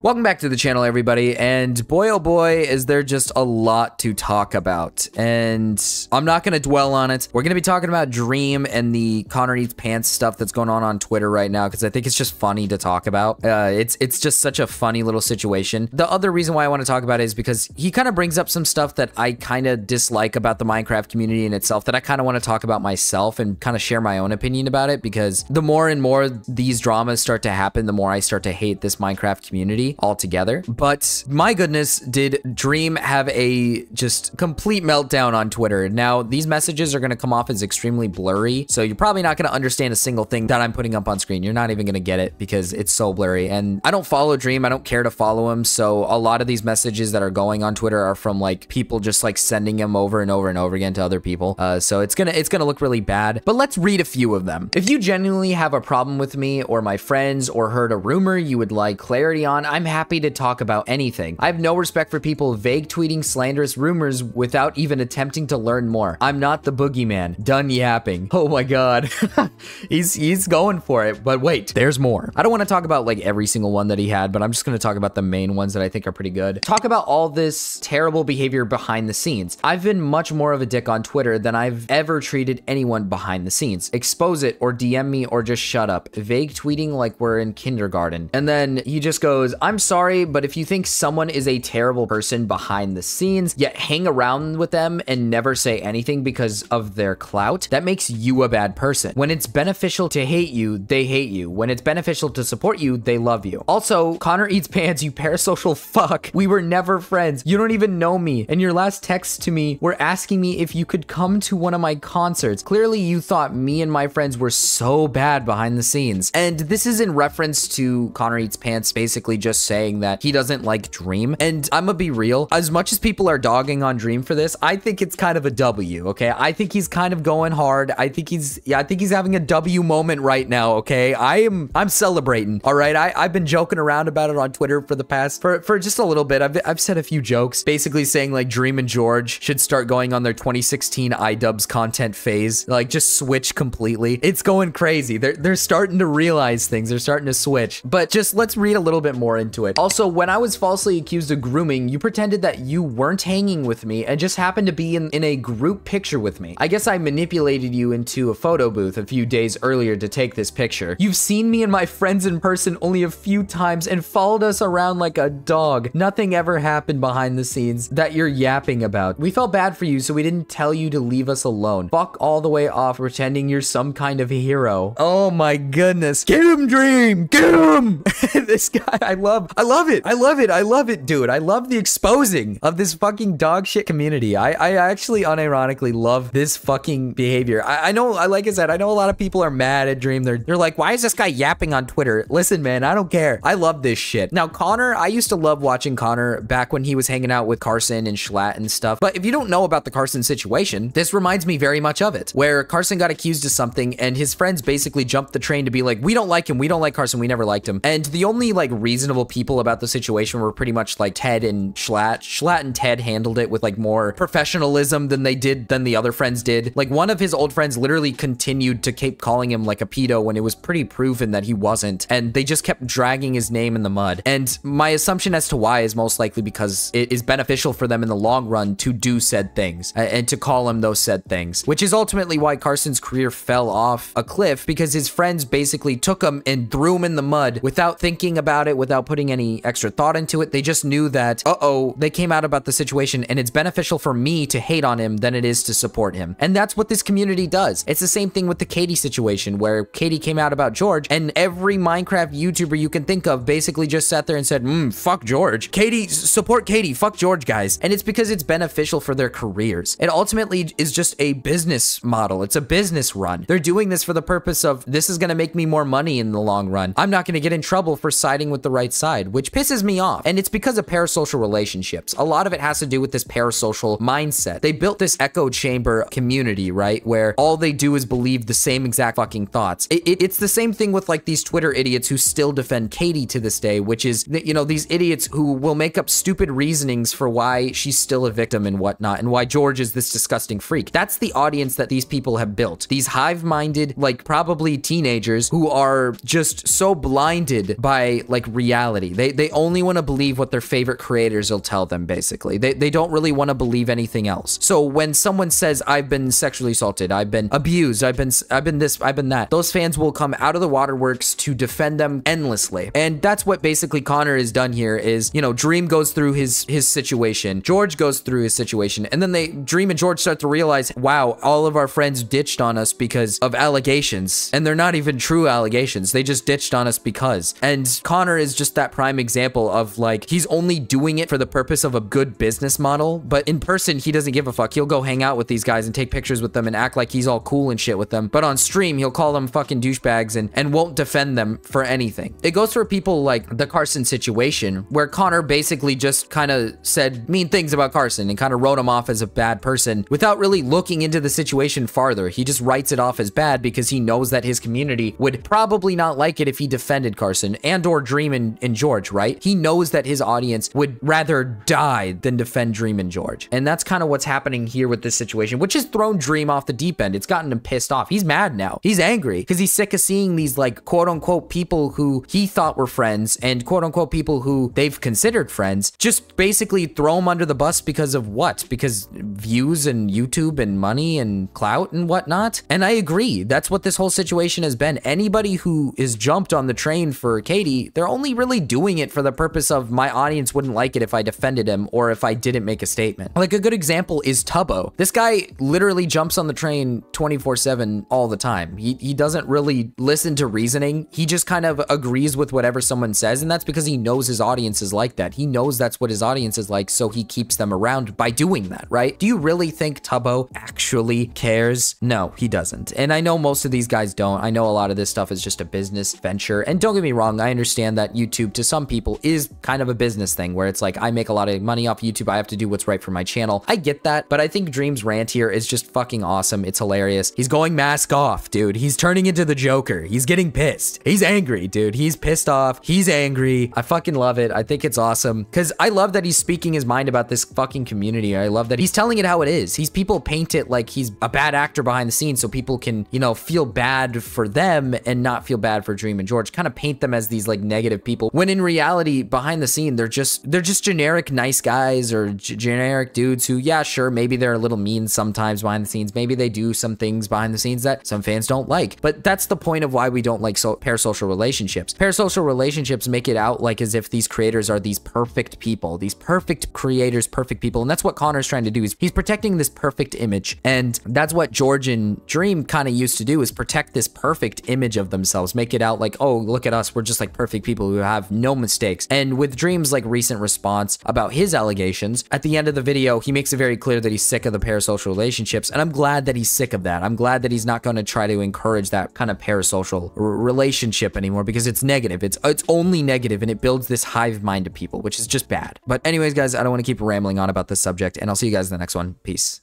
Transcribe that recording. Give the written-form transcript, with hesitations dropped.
Welcome back to the channel, everybody, and boy oh boy is there just a lot to talk about, and I'm not going to dwell on it. We're going to be talking about Dream and the Connor Eats Pants stuff that's going on Twitter right now, because I think it's just funny to talk about. It's just such a funny little situation. The other reason why I want to talk about it is because he kind of brings up some stuff that I kind of dislike about the Minecraft community in itself, that I kind of want to talk about myself and kind of share my own opinion about it, because the more and more these dramas start to happen, the more I start to hate this Minecraft community altogether. But my goodness, did Dream have a just complete meltdown on Twitter. Now, these messages are going to come off as extremely blurry, so you're probably not going to understand a single thing that I'm putting up on screen. You're not even going to get it because it's so blurry. And I don't follow Dream. I don't care to follow him. So a lot of these messages that are going on Twitter are from like people just like sending him over and over and over again to other people. So it's gonna look really bad. But let's read a few of them. If you genuinely have a problem with me or my friends, or heard a rumor you would like clarity on, I'm happy to talk about anything. I have no respect for people vague tweeting slanderous rumors without even attempting to learn more. I'm not the boogeyman. Done yapping. Oh my god. he's going for it. But wait, there's more. I don't want to talk about like every single one that he had, but I'm just going to talk about the main ones that I think are pretty good. Talk about all this terrible behavior behind the scenes. I've been much more of a dick on Twitter than I've ever treated anyone behind the scenes. Expose it or DM me or just shut up. Vague tweeting like we're in kindergarten. And then he just goes, I'm sorry, but if you think someone is a terrible person behind the scenes, yet hang around with them and never say anything because of their clout, that makes you a bad person. When it's beneficial to hate you, they hate you. When it's beneficial to support you, they love you. Also, Connor Eats Pants, you parasocial fuck. We were never friends. You don't even know me. And your last text to me were asking me if you could come to one of my concerts. Clearly, you thought me and my friends were so bad behind the scenes. And this is in reference to Connor Eats Pants basically just saying that he doesn't like Dream. And I'm gonna be real, as much as people are dogging on Dream for this, I think it's kind of a W, okay? I think he's kind of going hard. I think he's having a W moment right now, okay? I'm celebrating, all right? I've been joking around about it on Twitter for the past, for just a little bit. I've said a few jokes, basically saying like Dream and George should start going on their 2016 iDubbbz content phase, like just switch completely. It's going crazy. They're starting to realize things. They're starting to switch. But just let's read a little bit more into it. Also, when I was falsely accused of grooming, you pretended that you weren't hanging with me and just happened to be in a group picture with me. I guess I manipulated you into a photo booth a few days earlier to take this picture. You've seen me and my friends in person only a few times and followed us around like a dog. Nothing ever happened behind the scenes that you're yapping about. We felt bad for you, so we didn't tell you to leave us alone. Fuck all the way off pretending you're some kind of hero. Oh my goodness. Get him, Dream! Get him! This guy, I love it. I love it, dude. I love the exposing of this fucking dog shit community. I actually unironically love this fucking behavior. I know, like I said, I know a lot of people are mad at Dream. They're like, why is this guy yapping on Twitter? Listen, man, I don't care. I love this shit. Now, Connor, I used to love watching Connor back when he was hanging out with Carson and Schlatt and stuff. But if you don't know about the Carson situation, this reminds me very much of it, where Carson got accused of something and his friends basically jumped the train to be like, we don't like him. We don't like Carson. We never liked him. And the only like reasonable people about the situation were pretty much like Ted and Schlatt. Schlatt and Ted handled it with like more professionalism than the other friends did. Like one of his old friends literally continued to keep calling him like a pedo when it was pretty proven that he wasn't. And they just kept dragging his name in the mud. And my assumption as to why is most likely because it is beneficial for them in the long run to do said things and to call him those said things, which is ultimately why Carson's career fell off a cliff, because his friends basically took him and threw him in the mud without thinking about it, without putting any extra thought into it. They just knew that, they came out about the situation and it's beneficial for me to hate on him than it is to support him. And that's what this community does. It's the same thing with the Katie situation, where Katie came out about George and every Minecraft YouTuber you can think of basically just sat there and said, fuck George. Katie, support Katie, fuck George, guys. And it's because it's beneficial for their careers. It ultimately is just a business model. It's a business run. They're doing this for the purpose of, this is gonna make me more money in the long run. I'm not gonna get in trouble for siding with the right side, which pisses me off. And it's because of parasocial relationships. A lot of it has to do with this parasocial mindset. They built this echo chamber community, right? Where all they do is believe the same exact fucking thoughts. It's the same thing with like these Twitter idiots who still defend Katie to this day, which is, you know, these idiots who will make up stupid reasonings for why she's still a victim and whatnot, and why George is this disgusting freak. That's the audience that these people have built. These hive-minded, like probably teenagers who are just so blinded by like reality reality. They only want to believe what their favorite creators will tell them, basically. They don't really want to believe anything else. So when someone says, I've been sexually assaulted, I've been abused, I've been this, I've been that, those fans will come out of the waterworks to defend them endlessly. And that's what basically Connor has done here is, you know, Dream goes through his situation, George goes through his situation, and then Dream and George start to realize, wow, all of our friends ditched on us because of allegations, and they're not even true allegations. They just ditched on us because. And Connor is just that prime example of, like, he's only doing it for the purpose of a good business model, but in person, he doesn't give a fuck. He'll go hang out with these guys and take pictures with them and act like he's all cool and shit with them. But on stream, he'll call them fucking douchebags and won't defend them for anything. It goes for people like the Carson situation, where Connor basically just kind of said mean things about Carson and kind of wrote him off as a bad person without really looking into the situation farther. He just writes it off as bad because he knows that his community would probably not like it if he defended Carson and or Dream and George, right? He knows that his audience would rather die than defend Dream and George. And that's kind of what's happening here with this situation, which has thrown Dream off the deep end. It's gotten him pissed off. He's mad now. He's angry because he's sick of seeing these, like, quote unquote people who he thought were friends and quote unquote people who they've considered friends just basically throw him under the bus because of what? Because views and YouTube and money and clout and whatnot. And I agree. That's what this whole situation has been. Anybody who is jumped on the train for Katie, they're only really doing it for the purpose of my audience wouldn't like it if I defended him or if I didn't make a statement. Like, a good example is Tubbo. This guy literally jumps on the train 24/7 all the time. He doesn't really listen to reasoning. He just kind of agrees with whatever someone says, and that's because he knows his audience is like that. He knows that's what his audience is like, so he keeps them around by doing that, right? Do you really think Tubbo actually cares? No, he doesn't. And I know most of these guys don't. I know a lot of this stuff is just a business venture. And don't get me wrong, I understand that YouTube to some people is kind of a business thing where it's like, I make a lot of money off YouTube, I have to do what's right for my channel. I get that, but I think Dream's rant here is just fucking awesome. It's hilarious. He's going mask off, dude. He's turning into the Joker. He's getting pissed. He's angry, dude. He's pissed off. He's angry. I fucking love it. I think it's awesome because I love that he's speaking his mind about this fucking community. I love that he's telling it how it is. People paint it like he's a bad actor behind the scenes so people can, you know, feel bad for them and not feel bad for Dream and George. Kind of paint them as these, like, negative people when in reality behind the scene they're just generic nice guys or generic dudes who, yeah, sure, maybe they're a little mean sometimes behind the scenes. Maybe they do some things behind the scenes that some fans don't like. But that's the point of why we don't like parasocial relationships. Parasocial relationships make it out like as if these creators are these perfect people, these perfect creators, perfect people. And that's what Connor's trying to do, is he's protecting this perfect image. And that's what George and Dream kind of used to do, is protect this perfect image of themselves, make it out like, oh, look at us, we're just like perfect people who have no mistakes. And with Dream's like recent response about his allegations, at the end of the video, he makes it very clear that he's sick of the parasocial relationships. And I'm glad that he's sick of that. I'm glad that he's not going to try to encourage that kind of parasocial relationship anymore, because it's negative. It's only negative, and it builds this hive mind of people, which is just bad. But anyways, guys, I don't want to keep rambling on about this subject, and I'll see you guys in the next one. Peace.